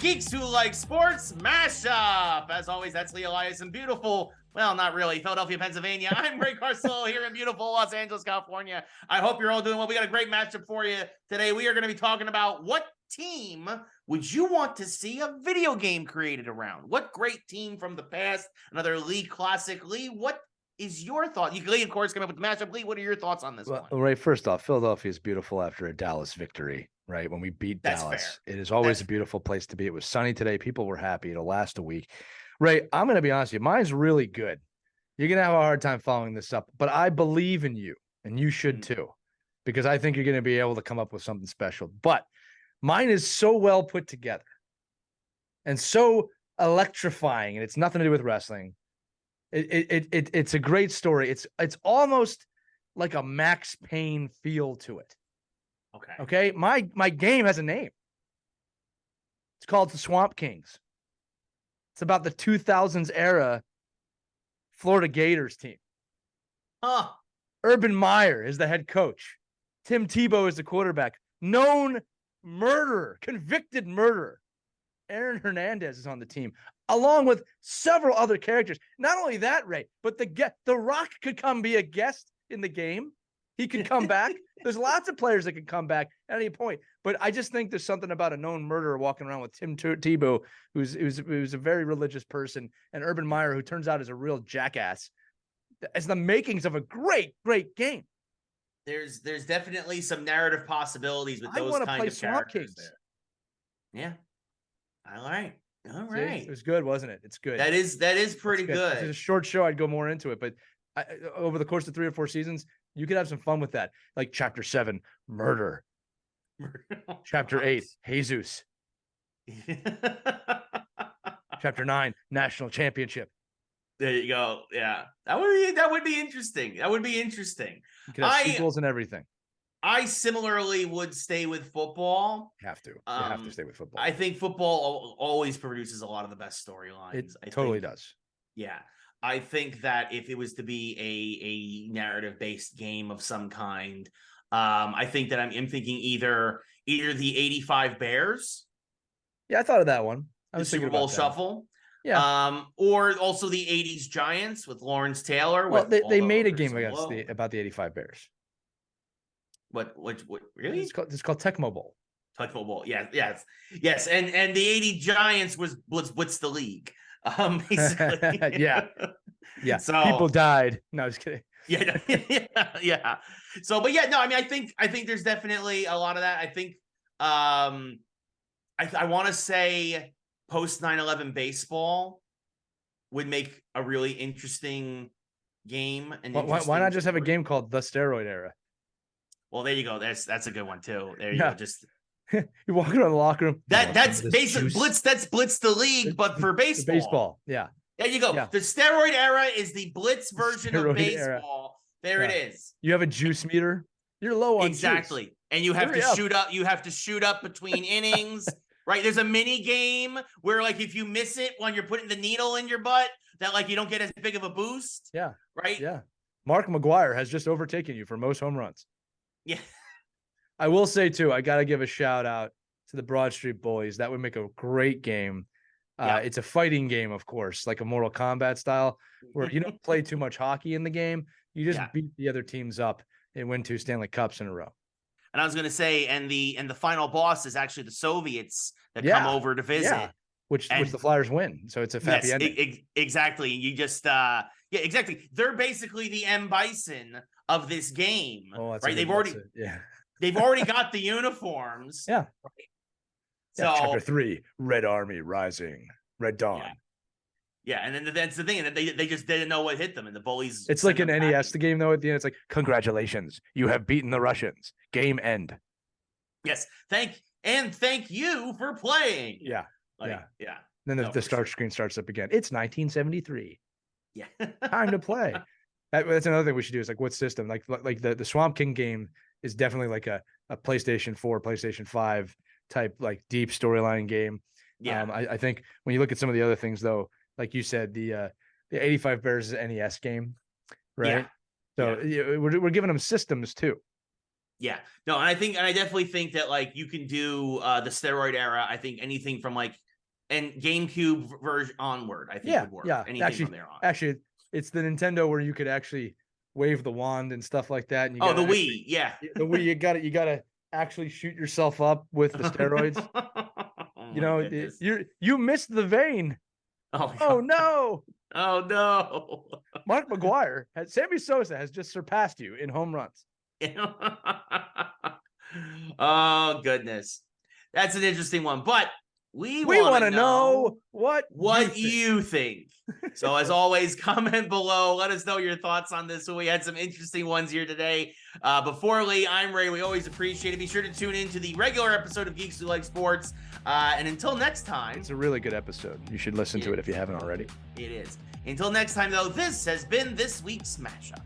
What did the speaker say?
Geeks Who Like Sports Mashup. As always, that's Lee Elias in beautiful, well, not really, Philadelphia, Pennsylvania. I'm Ray Carcillo here in beautiful Los Angeles, California. I hope you're all doing well. We got a great matchup for you today. We are going to be talking about what team would you want to see a video game created around? What great team from the past? Another Lee classic. Lee, what is your thought? Lee, of course, came up with the matchup. Lee, what are your thoughts on this one? Right, first off, Philadelphia is beautiful after a Dallas victory, right? When we beat Dallas, it is always a beautiful place to be. It was sunny today. People were happy. It'll last a week. Ray, I'm going to be honest with you. Mine's really good. You're going to have a hard time following this up, but I believe in you, and you should too, because I think you're going to be able to come up with something special. But mine is so well put together and so electrifying, and it's nothing to do with wrestling. It's a great story. It's almost like a Max Payne feel to it. Okay. My game has a name. It's called the Swamp Kings. It's about the 2000s era Florida Gators team. Urban Meyer is the head coach. Tim Tebow is the quarterback. Known murderer, convicted murderer. Aaron Hernandez is on the team, along with several other characters. Not only that, Ray, but the Rock could come be a guest in the game. He could come back. There's lots of players that could come back at any point. But I just think there's something about a known murderer walking around with Tim Tebow, who's a very religious person, and Urban Meyer, who turns out is a real jackass, as the makings of a great, great game. There's definitely some narrative possibilities with those kind of characters there. Yeah. All right. See, it was good, wasn't it? It's good. That is pretty good. It's a short show. I'd go more into it, but over the course of 3 or 4 seasons, you could have some fun with that. Like Chapter 7, Murder. Chapter 8, Jesus. Chapter 9, National Championship. There you go. Yeah, that would be interesting. That would be interesting. You could have sequels and everything. I similarly would stay with football. Have to. You have to stay with football. I think football always produces a lot of the best storylines. It totally does. Yeah. I think that if it was to be a narrative-based game of some kind, I think that I'm thinking either the 85 Bears. Yeah, I thought of that one. The Super Bowl Shuffle. Yeah. Or also the 80s Giants with Lawrence Taylor. Well, they made a game about the 85 Bears. What really? It's called Tecmo Bowl. Tecmo Bowl. Yes. And the 80 Giants was what's the league? Basically. yeah. So people died. No, I was kidding. Yeah. So, but yeah, no, I mean, I think there's definitely a lot of that. I think, I want to say post 9/11 baseball would make a really interesting game. And why not just have a game called the Steroid Era? Well, there you go. That's a good one too. There you go. Just you're walking around the locker room. That's basically Blitz. That's Blitz the League, but for baseball. Baseball, yeah. There you go. Yeah. The Steroid Era is the Blitz version of baseball. There it is. You have a juice meter. You're low on juice. And you have to shoot up. You have to shoot up between innings. Right? There's a mini game where, like, if you miss it when you're putting the needle in your butt, that like you don't get as big of a boost. Yeah. Right. Yeah. Mark McGwire has just overtaken you for most home runs. Yeah. I will say too, I got to give a shout out to the Broad Street Bullies. That would make a great game. It's a fighting game, of course, like a Mortal Kombat style, where you don't play too much hockey in the game. You just beat the other teams up and win 2 Stanley Cups in a row. And I was going to say, and the final boss is actually the Soviets that come over to visit, which the Flyers win. So it's a happy ending. Exactly. You just exactly. They're basically the M. Bison of this game, right? They've already got the uniforms. Yeah. Right? So Chapter 3, Red Army Rising, Red Dawn. Yeah, and then that's the thing, and they just didn't know what hit them, and the bullies. It's like an NES game though. At the end, it's like, congratulations, you have beaten the Russians. Game end. Yes, thank you for playing. Yeah. Yeah. Then the start screen starts up again. It's 1973. Yeah, time to play. That's another thing we should do. Is like, what system? Like the Swamp King game is definitely like a PlayStation 4, PlayStation 5 type, like, deep storyline game. Yeah. I think when you look at some of the other things though, like you said, the 85 Bears is an NES game, right? So we're giving them systems too. Yeah, no, and I definitely think that, like, you can do the Steroid Era. I think anything from like and GameCube version onward, I think would work. Yeah. Anything from there on. Actually, it's the Nintendo where you could actually wave the wand and stuff like that. And you the Wii, yeah. The Wii, you gotta actually shoot yourself up with the steroids. You missed the vein. Oh no. Oh no. Mark McGuire Sammy Sosa has just surpassed you in home runs. Oh goodness. That's an interesting one, but we want to know what you think. So as always, comment below. Let us know your thoughts on this. So we had some interesting ones here today. Before Lee, I'm Ray. We always appreciate it. Be sure to tune in to the regular episode of Geeks Who Like Sports. And until next time. It's a really good episode. You should listen to it if you haven't already. It is. Until next time, though, this has been this week's Smash Up.